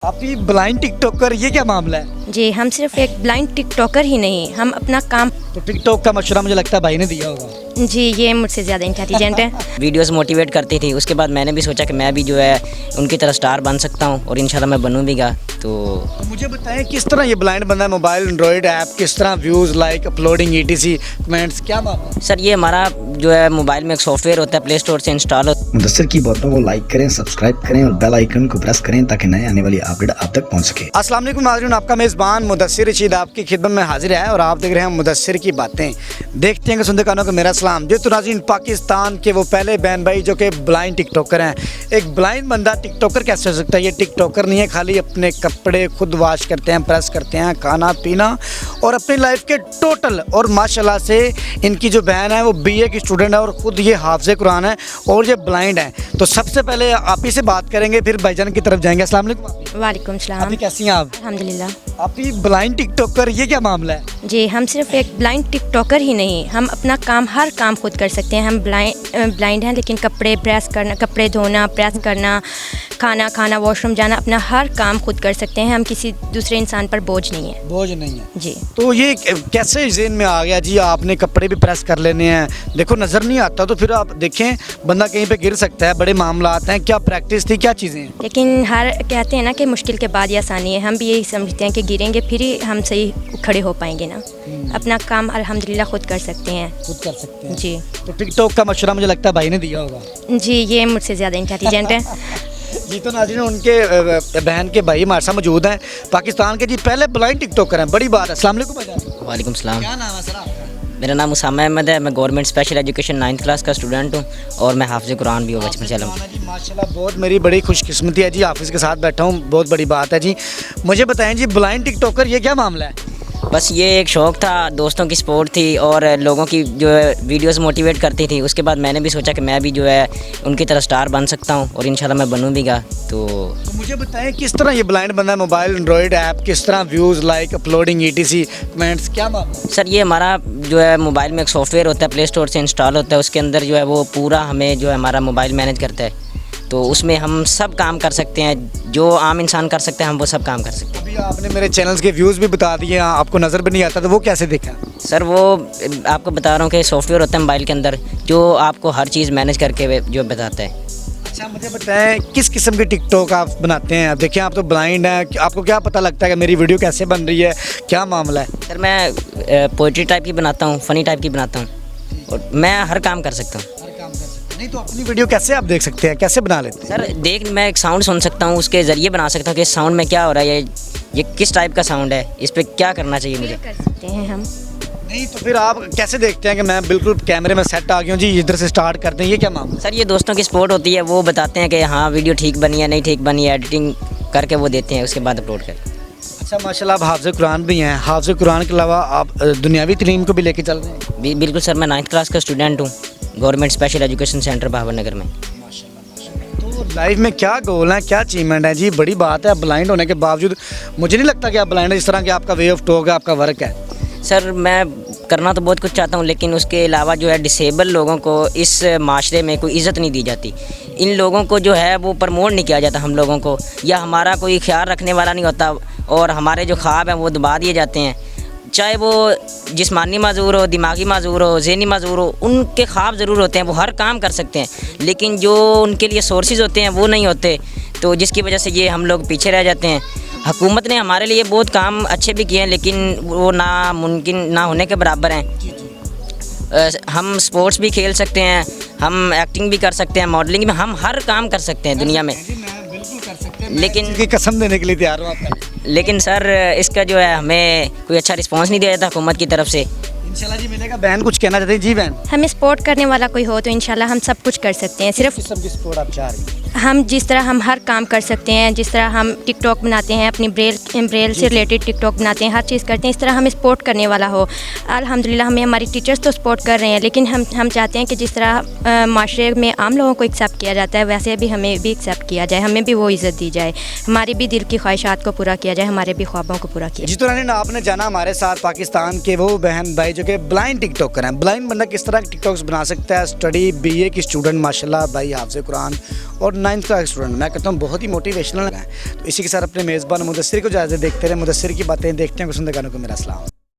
आप ये blind TikToker, ये क्या मामला है? जी, हम सिर्फ एक ब्लाइंड टिकटॉकर ही नहीं, हम अपना काम। तो टिकटॉक का मशवरा मुझे लगता है भाई ने दिया होगा। जी, ये मुझसे ज़्यादा इंटेलिजेंट है। वीडियोस मोटिवेट करती थी, उसके बाद मैंने भी सोचा कि मैं भी जो है उनकी तरह स्टार बन सकता हूँ और इंशाल्लाह मैं बनूँ भी। तो मुझे बताएं किस तरह ये ब्लाइंड बंदा है, मोबाइल एंड्रॉइड ऐप, किस तरह views, like, uploading, etc, comments, क्या मामला है? सर ये हमारा जो है मोबाइल में एक सॉफ्टवेयर होता है, प्ले स्टोर से इंस्टॉल होता है। मुदस्सिर की बातों को लाइक करें, सब्सक्राइब करें और बेल आइकन को प्रेस करें ताकि नए आने वाली अपडेट आप तक पहुंच सके। अस्सलाम वालेकुम नाज़रीन, आपका मेज़बान मुदस्सिर रशीद आपकी खिदमत में हाजिर है और आप देख रहे हैं मुदस्सिर की बातें। देखते हैं कि सुनते कानों को मेरा सलाम। जी तो नाज़रीन, पाकिस्तान के वो पहले बहन भाई जो कि ब्लाइंड टिकटॉकर हैं। एक ब्लाइंड बंदा टिकटॉकर कैसे हो सकता है? ये टिकटॉकर नहीं है, खाली अपने कपड़े खुद वाश करते हैं, प्रेस करते हैं, खाना पीना और अपनी लाइफ के टोटल। और माशाल्लाह से इनकी जो बहन है वो बीए की स्टूडेंट है और ख़ुद ये हाफ़िज़ कुरान है और ये ब्लाइंड है। तो सबसे पहले आप ही से बात करेंगे, फिर भाईजान की तरफ जाएंगे। अस्सलाम वालेकुम। वालेकुम सलाम। अभी कैसी हैं आप? अल्हम्दुलिल्लाह। आप ये ब्लाइंड टिकटॉकर, ये क्या मामला है? जी, हम सिर्फ एक ब्लाइंड टिकटॉकर ही नहीं, हम अपना काम, हर काम खुद कर सकते हैं। हम ब्लाइंड हैं लेकिन कपड़े प्रेस करना, कपड़े धोना, प्रेस करना, खाना खाना, वॉशरूम जाना, अपना हर काम खुद कर सकते हैं। हम किसी दूसरे इंसान पर बोझ नहीं है। बोझ नहीं है जी। तो ये कैसे ज़हन में आ गया जी आपने कपड़े भी प्रेस कर लेने हैं? देखो नज़र नहीं आता तो फिर आप देखें बंदा कहीं पे गिर सकता है, बड़े मामला आते हैं। क्या प्रैक्टिस थी, क्या चीज़ें हैं? लेकिन हर कहते हैं ना कि मुश्किल के बाद ये आसानी है। हम भी यही समझते हैं कि गिरेंगे फिर ही हम सही खड़े हो पाएंगे ना। अपना काम अल्हम्दुलिल्लाह खुद कर सकते हैं। खुद कर सकते हैं जी। तो टिकटॉक का मशवरा मुझे लगता है भाई ने दिया होगा। जी, ये मुझसे ज़्यादा इंटेलिजेंट है। जी तो नाज़रीन, उनके बहन के भाई हमारे साथ मौजूद हैं, पाकिस्तान के जी पहले ब्लाइंड टिकटॉकर हैं। बड़ी बात है। अस्सलाम वालेकुम भाईजान। वालेकुम सलाम। क्या नाम है सर आपका? मेरा नाम उसामा अहमद है, मैं government special education 9th class का स्टूडेंट हूँ और मैं हाफ़िज़ कुरान भी हूँ बचपन से। जी माशाल्लाह, बहुत मेरी बड़ी खुशकिस्मती है जी, हाफिज़ के साथ बैठा हूँ, बहुत बड़ी बात है जी। मुझे बताएं जी, ब्लाइंड टिकटॉकर ये क्या मामला है? बस ये एक शौक़ था, दोस्तों की सपोर्ट थी और लोगों की जो है वीडियोस मोटिवेट करती थी। उसके बाद मैंने भी सोचा कि मैं भी जो है उनकी तरह स्टार बन सकता हूँ और इंशाल्लाह मैं बनूँ भी। तो मुझे बताएं किस तरह ये ब्लाइंड बंदा है, मोबाइल एंड्रॉइड ऐप, किस तरह views, like, uploading, etc, comments, क्या मामला? सर ये हमारा जो है मोबाइल में एक सॉफ्टवेयर होता है, प्ले स्टोर से इंस्टॉल होता है। उसके अंदर जो है वो पूरा हमें जो है हमारा मोबाइल मैनेज करता है। तो उसमें हम सब काम कर सकते हैं, जो आम इंसान कर सकते हैं हम वो सब काम कर सकते हैं। अभी आपने मेरे चैनल्स के व्यूज़ भी बता दिए, आपको नज़र भी नहीं आता तो वो कैसे देखा? सर वो आपको बता रहा हूँ कि सॉफ्टवेयर होता है मोबाइल के अंदर जो आपको हर चीज़ मैनेज करके जो बताता है। अच्छा मुझे बताएं किस किस्म के टिकटॉक आप बनाते हैं? अब देखिए आप तो ब्लाइंड हैं, आपको क्या पता लगता है कि मेरी वीडियो कैसे बन रही है, क्या मामला है? सर मैं पोइट्री टाइप की बनाता हूँ, फ़नी टाइप की बनाता हूँ और मैं हर काम कर सकता हूँ। नहीं तो अपनी वीडियो कैसे आप देख सकते हैं, कैसे बना लेते हैं? सर मैं एक साउंड सुन सकता हूँ, उसके ज़रिए बना सकता हूँ कि इस साउंड में क्या हो रहा है, ये किस टाइप का साउंड है, इस पर क्या करना चाहिए मुझे। कर सकते हैं हम। नहीं तो फिर आप कैसे देखते हैं कि मैं बिल्कुल कैमरे में सेट आ गया हूँ जी, इधर से स्टार्ट करते हैं, ये क्या मामला? सर ये दोस्तों की सपोर्ट होती है, वो बताते हैं कि हाँ वीडियो ठीक बनी है, नहीं ठीक बनी है, एडिटिंग करके वो देते हैं, उसके बाद अपलोड करते हैं। अच्छा माशाल्लाह, आप हाफ़िज़ कुरान भी हैं। हाफ़िज़ कुरान के अलावा आप दुनियावी तरीम को भी लेके चल रहे हैं? बिल्कुल सर, मैं 9th क्लास का स्टूडेंट हूँ गवर्नमेंट स्पेशल एजुकेशन सेंटर भावर नगर में। तो लाइफ में क्या गोल है, क्या अचीवमेंट है जी? बड़ी बात है, ब्लाइंड होने के बावजूद मुझे नहीं लगता कि आप ब्लाइंड है, इस तरह कि आपका वे ऑफ टॉक है, आपका वर्क है। सर मैं करना तो बहुत कुछ चाहता हूँ लेकिन उसके अलावा जो है डिसेबल लोगों को इस माशरे में कोई इज़्ज़त नहीं दी जाती। इन लोगों को जो है वो प्रमोट नहीं किया जाता हम लोगों को, या हमारा कोई ख्याल रखने वाला नहीं होता और हमारे जो ख्वाब हैं वो दबा दिए जाते हैं। चाहे वो जिस्मानी माजूर हो, दिमागी माजूर हो, ज़हनी माजूर हो, उनके ख्वाब ज़रूर होते हैं, वो हर काम कर सकते हैं लेकिन जो उनके लिए सोर्सेज होते हैं वो नहीं होते, तो जिसकी वजह से ये हम लोग पीछे रह जाते हैं। हुकूमत ने हमारे लिए बहुत काम अच्छे भी किए हैं लेकिन वो नामुमकिन ना होने के बराबर हैं। हम स्पोर्ट्स भी खेल सकते हैं, हम एक्टिंग भी कर सकते हैं, मॉडलिंग में हम हर काम कर सकते हैं दुनिया में, लेकिन की कसम देने के लिए तैयार हूँ आपका। लेकिन सर इसका जो है हमें कोई अच्छा रिस्पांस नहीं दिया जाता हुकूमत की तरफ से। इंशाल्लाह जी मिलेगा। बहन कुछ कहना चाहते हैं? जी बहन। हमें सपोर्ट करने वाला कोई हो तो इंशाल्लाह हम सब कुछ कर सकते हैं। सिर्फ किस्म की सपोर्ट आप चाह रही हैं? हम जिस तरह हम हर काम कर सकते हैं, जिस तरह हम टिकटॉक बनाते हैं, अपनी ब्रेल से रिलेटेड टिकटॉक बनाते हैं, हर चीज़ करते हैं, इस तरह हमें सपोर्ट करने वाला हो। अल्हम्दुलिल्लाह हमें हमारी टीचर्स तो सपोर्ट कर रहे हैं लेकिन हम चाहते हैं कि जिस तरह माशरे में आम लोगों को एक्सेप्ट किया जाता है वैसे भी हमें भी एक्सेप्ट किया जाए, हमें भी वो इज़्ज़त दी जाए, हमारी भी दिल की ख्वाहिशात को पूरा किया जाए, हमारे भी ख्वाबों को पूरा किया जाए। जी तो नाज़रीन, आपने जाना हमारे साथ पाकिस्तान के वो बहन भाई जो कि ब्लाइंड टिकटॉकर हैं। ब्लाइंड बंदा किस तरह के टिकटॉक्स बना सकता है? स्टडी बीए की स्टूडेंट माशाल्लाह भाई हाफ़िज़ कुरान और 9th का स्टूडेंट, मैं कहता हूँ बहुत ही मोटिवेशनल है। तो इसी के साथ अपने मेज़बान मुदस्सिर को इजाज़त देखते रहे। मुदस्सिर की बातें देखते हैं, सुनते गानों को मेरा सलाम।